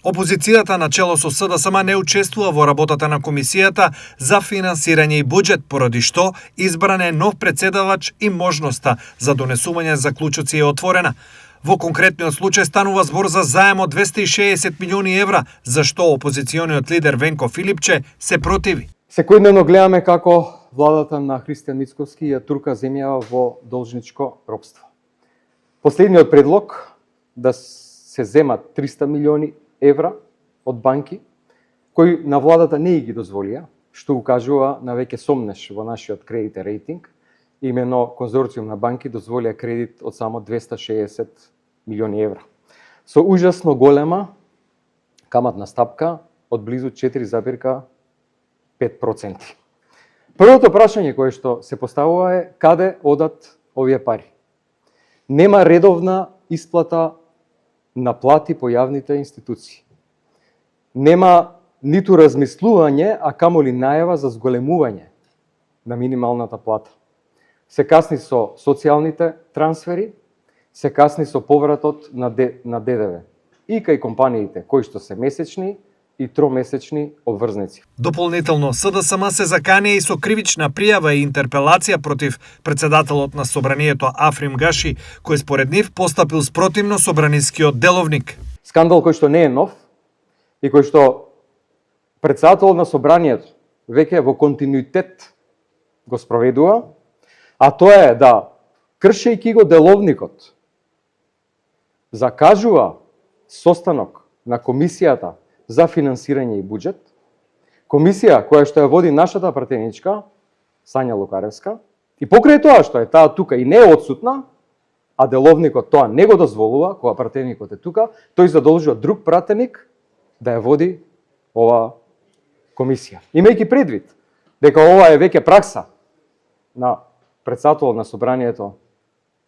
Опозицијата на чело со СДСМ не учествува во работата на комисијата за финансирање и буџет, поради што избран е нов претседавач и можноста за донесување заклучоци е отворена. Во конкретниот случај станува збор за заем од 260 милиони евра, за што опозициониот лидер Венко Филипче се противи. Секојдневно гледаме како владата на Христијан Мицковски ја турка земја во должничко ропство. Последниот предлог да се земат 300 милиони евра од банки, кои на владата не ги дозволија, што укажува на веќе сомнеш во нашиот кредитен рейтинг. Имено конзорциум на банки дозволија кредит од само 260 милиони евра. Со ужасно голема каматна стапка од близу 4,5%. Првото прашање кое што се поставува е каде одат овие пари? Нема редовна исплата на плати по јавните институции. Нема ниту размислување, а камоли најава за зголемување на минималната плата. Се касни со социјалните трансфери, се касни со повратот на ДДВ. И кај компаниите кои што се месечни и тромесечни обврзници. Дополнително, СДСМ се заканија и со кривична пријава и интерпелација против претседателот на Собранието Африм Гаши, кој според нив постапил спротивно собранискиот деловник. Скандал кој што не е нов и кој што претседателот на Собранието веќе во континуитет го спроведува, а тоа е да, кршејќи го деловникот, закажува состанок на комисијата за финансирање и буџет, комисија која што ја води нашата пратеничка, Сања Лукаревска, и покрај тоа што е таа тука и не е отсутна, а деловникот тоа не го дозволува, кога пратеникот е тука, тој задолжува друг пратеник да ја води ова комисија. Имајќи предвид дека ова е веќе пракса на претседателот на Собранието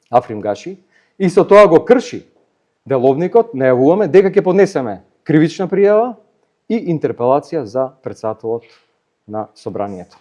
Африм Гаши и со тоа го крши деловникот, најавуваме дека ќе поднесеме кривична пријава и интерпелација за претседателот на Собранието.